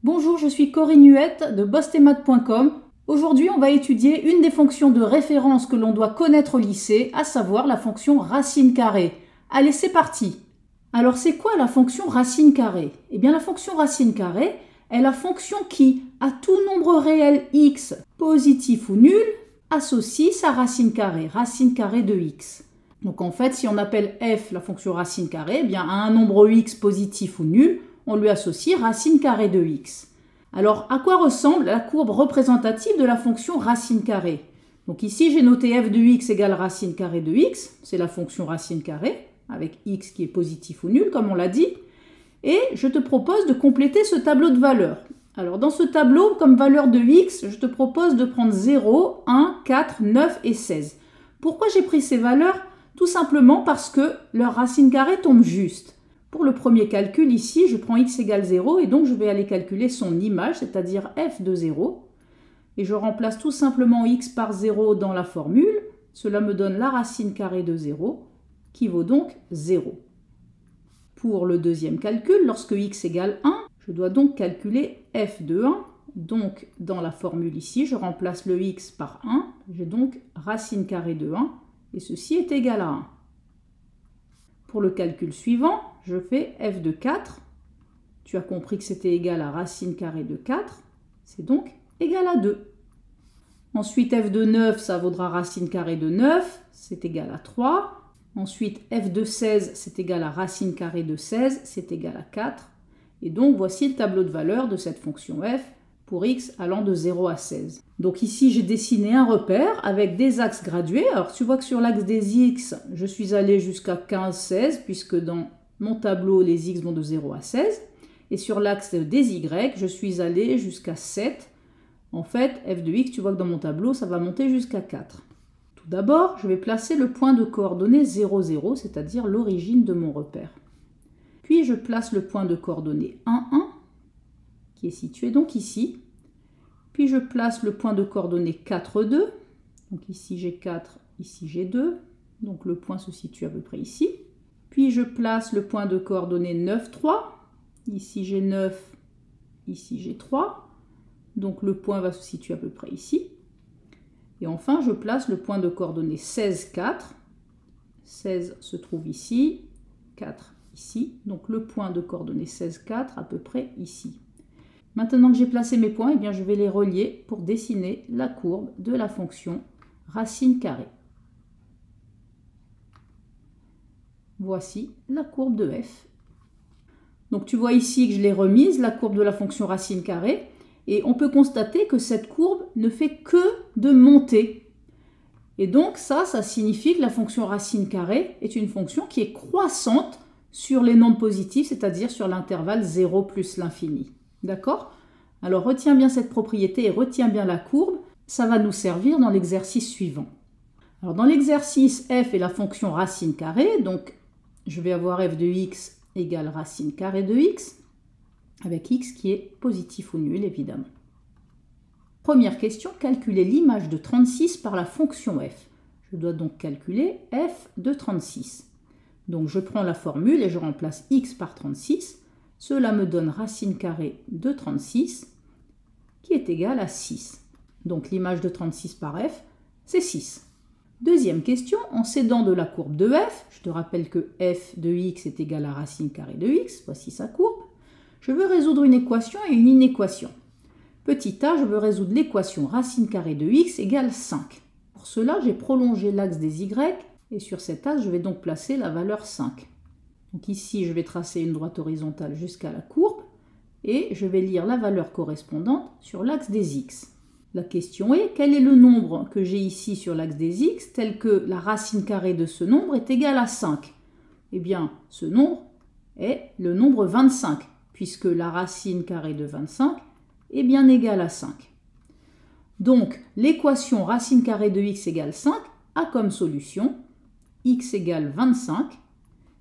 Bonjour, je suis Corinne Huette de bostemad.com. Aujourd'hui, on va étudier une des fonctions de référence que l'on doit connaître au lycée, à savoir la fonction racine carrée. Allez, c'est parti. Alors, c'est quoi la fonction racine carrée? Eh bien, la fonction racine carrée est la fonction qui, à tout nombre réel x, positif ou nul, associe sa racine carrée de x. Donc en fait, si on appelle f la fonction racine carrée, eh bien à un nombre x positif ou nul, on lui associe racine carrée de x. Alors, à quoi ressemble la courbe représentative de la fonction racine carrée? Donc ici, j'ai noté f de x égale racine carrée de x, c'est la fonction racine carrée, avec x qui est positif ou nul, comme on l'a dit. Et je te propose de compléter ce tableau de valeurs. Alors, dans ce tableau, comme valeur de x, je te propose de prendre 0, 1, 4, 9 et 16. Pourquoi j'ai pris ces valeurs? Tout simplement parce que leur racine carrée tombe juste. Pour le premier calcul, ici, je prends x égale 0 et donc je vais aller calculer son image, c'est-à-dire f de 0. Et je remplace tout simplement x par 0 dans la formule. Cela me donne la racine carrée de 0, qui vaut donc 0. Pour le deuxième calcul, lorsque x égale 1, je dois donc calculer f de 1. Donc, dans la formule ici, je remplace le x par 1. J'ai donc racine carrée de 1. Et ceci est égal à 1. Pour le calcul suivant, je fais f de 4. Tu as compris que c'était égal à racine carrée de 4. C'est donc égal à 2. Ensuite, f de 9, ça vaudra racine carrée de 9. C'est égal à 3. Ensuite, f de 16, c'est égal à racine carrée de 16. C'est égal à 4. Et donc, voici le tableau de valeur de cette fonction f pour x allant de 0 à 16. Donc ici, j'ai dessiné un repère avec des axes gradués. Alors, tu vois que sur l'axe des x, je suis allé jusqu'à 15, 16, puisque dans mon tableau, les x vont de 0 à 16. Et sur l'axe des y, je suis allé jusqu'à 7. En fait, f de x, tu vois que dans mon tableau, ça va monter jusqu'à 4. Tout d'abord, je vais placer le point de coordonnées 0, 0, c'est-à-dire l'origine de mon repère. Puis, je place le point de coordonnées 1, 1, qui est situé donc ici. Puis je place le point de coordonnées 4, 2. Donc ici j'ai 4, ici j'ai 2. Donc le point se situe à peu près ici. Puis je place le point de coordonnées 9, 3. Ici j'ai 9, ici j'ai 3. Donc le point va se situer à peu près ici. Et enfin je place le point de coordonnées 16, 4. 16 se trouve ici, 4 ici. Donc le point de coordonnées 16, 4 à peu près ici. Maintenant que j'ai placé mes points, eh bien, je vais les relier pour dessiner la courbe de la fonction racine carrée. Voici la courbe de f. Donc tu vois ici que je l'ai remise, la courbe de la fonction racine carrée, et on peut constater que cette courbe ne fait que de monter. Et donc ça signifie que la fonction racine carrée est une fonction qui est croissante sur les nombres positifs, c'est-à-dire sur l'intervalle 0 plus l'infini. D'accord? Alors retiens bien cette propriété et retiens bien la courbe, ça va nous servir dans l'exercice suivant. Alors dans l'exercice, f est la fonction racine carrée, donc je vais avoir f de x égale racine carrée de x, avec x qui est positif ou nul évidemment. Première question, calculer l'image de 36 par la fonction f. Je dois donc calculer f de 36. Donc je prends la formule et je remplace x par 36. Cela me donne racine carrée de 36 qui est égale à 6. Donc l'image de 36 par f, c'est 6. Deuxième question, en s'aidant de la courbe de f, je te rappelle que f de x est égal à racine carrée de x, voici sa courbe. Je veux résoudre une équation et une inéquation. Petit a, je veux résoudre l'équation racine carrée de x égale 5. Pour cela, j'ai prolongé l'axe des y et sur cet axe, je vais donc placer la valeur 5. Donc ici, je vais tracer une droite horizontale jusqu'à la courbe et je vais lire la valeur correspondante sur l'axe des x. La question est, quel est le nombre que j'ai ici sur l'axe des x tel que la racine carrée de ce nombre est égale à 5? Eh bien, ce nombre est le nombre 25, puisque la racine carrée de 25 est bien égale à 5. Donc, l'équation racine carrée de x égale 5 a comme solution x égale 25.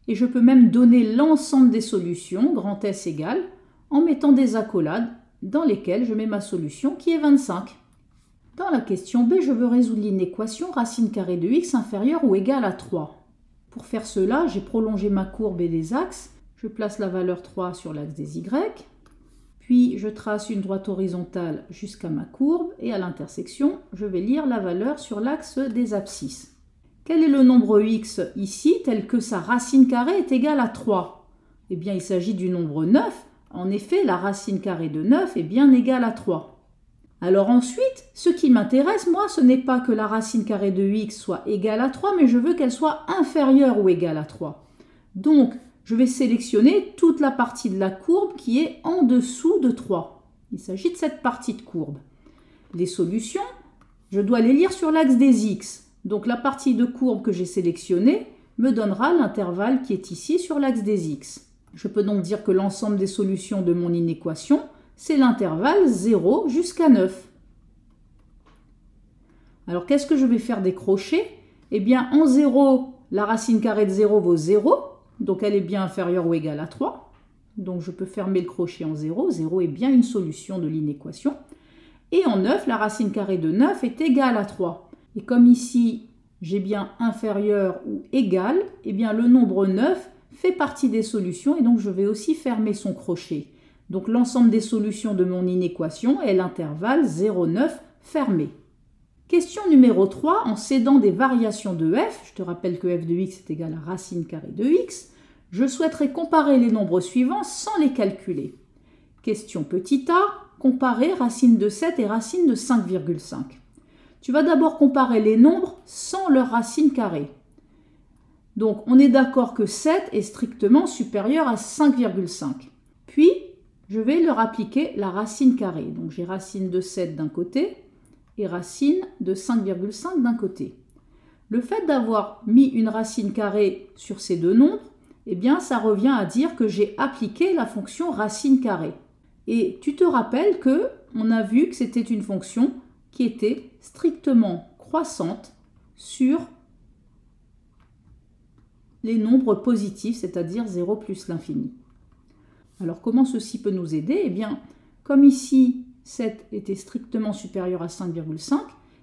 Et je peux même donner l'ensemble des solutions, grand S égale, en mettant des accolades dans lesquelles je mets ma solution qui est 25. Dans la question B, je veux résoudre l'inéquation racine carrée de x inférieure ou égale à 3. Pour faire cela, j'ai prolongé ma courbe et les axes. Je place la valeur 3 sur l'axe des y, Puis je trace une droite horizontale jusqu'à ma courbe et à l'intersection, je vais lire la valeur sur l'axe des abscisses. Quel est le nombre x ici tel que sa racine carrée est égale à 3? Eh bien, il s'agit du nombre 9. En effet, la racine carrée de 9 est bien égale à 3. Alors ensuite, ce qui m'intéresse, moi, ce n'est pas que la racine carrée de x soit égale à 3, mais je veux qu'elle soit inférieure ou égale à 3. Donc, je vais sélectionner toute la partie de la courbe qui est en dessous de 3. Il s'agit de cette partie de courbe. Les solutions, je dois les lire sur l'axe des x. Donc la partie de courbe que j'ai sélectionnée me donnera l'intervalle qui est ici sur l'axe des x. Je peux donc dire que l'ensemble des solutions de mon inéquation, c'est l'intervalle 0 jusqu'à 9. Alors qu'est-ce que je vais faire des crochets? Eh bien en 0, la racine carrée de 0 vaut 0. Donc elle est bien inférieure ou égale à 3. Donc je peux fermer le crochet en 0. 0 est bien une solution de l'inéquation. Et en 9, la racine carrée de 9 est égale à 3. Et comme ici, j'ai bien inférieur ou égal, eh bien le nombre 9 fait partie des solutions et donc je vais aussi fermer son crochet. Donc l'ensemble des solutions de mon inéquation est l'intervalle 0,9 fermé. Question numéro 3, en cédant des variations de f, je te rappelle que f de x est égal à racine carrée de x, je souhaiterais comparer les nombres suivants sans les calculer. Question petit a, comparer racine de 7 et racine de 5,5. Tu vas d'abord comparer les nombres sans leur racine carrée. Donc on est d'accord que 7 est strictement supérieur à 5,5. Puis je vais leur appliquer la racine carrée. Donc j'ai racine de 7 d'un côté et racine de 5,5 d'un côté. Le fait d'avoir mis une racine carrée sur ces deux nombres, eh bien ça revient à dire que j'ai appliqué la fonction racine carrée. Et tu te rappelles que on a vu que c'était une fonction qui était strictement croissante sur les nombres positifs, c'est-à-dire 0 plus l'infini. Alors comment ceci peut nous aider? Eh bien, comme ici 7 était strictement supérieur à 5,5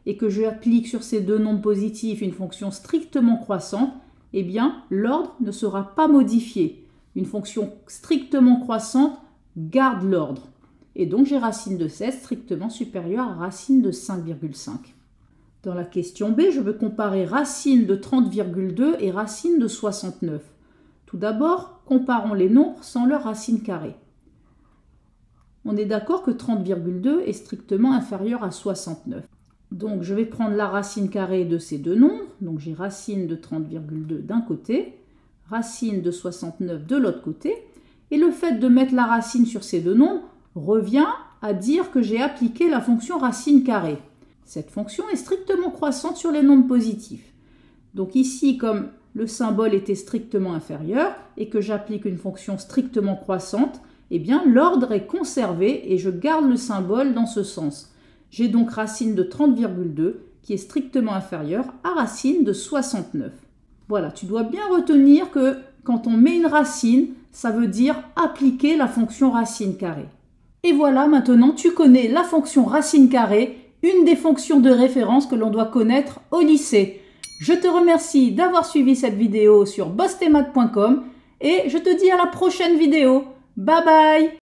et que je applique sur ces deux nombres positifs une fonction strictement croissante, eh bien l'ordre ne sera pas modifié. Une fonction strictement croissante garde l'ordre. Et donc j'ai racine de 7 strictement supérieure à racine de 5,5. Dans la question B, je veux comparer racine de 30,2 et racine de 69. Tout d'abord, comparons les nombres sans leur racine carrée. On est d'accord que 30,2 est strictement inférieur à 69. Donc je vais prendre la racine carrée de ces deux nombres. Donc j'ai racine de 30,2 d'un côté, racine de 69 de l'autre côté. Et le fait de mettre la racine sur ces deux nombres revient à dire que j'ai appliqué la fonction racine carrée. Cette fonction est strictement croissante sur les nombres positifs. Donc ici, comme le symbole était strictement inférieur et que j'applique une fonction strictement croissante, eh bien l'ordre est conservé et je garde le symbole dans ce sens. J'ai donc racine de 30,2 qui est strictement inférieure à racine de 69. Voilà, tu dois bien retenir que quand on met une racine, ça veut dire appliquer la fonction racine carrée. Et voilà, maintenant tu connais la fonction racine carrée, une des fonctions de référence que l'on doit connaître au lycée. Je te remercie d'avoir suivi cette vidéo sur bossemath.com et je te dis à la prochaine vidéo. Bye bye!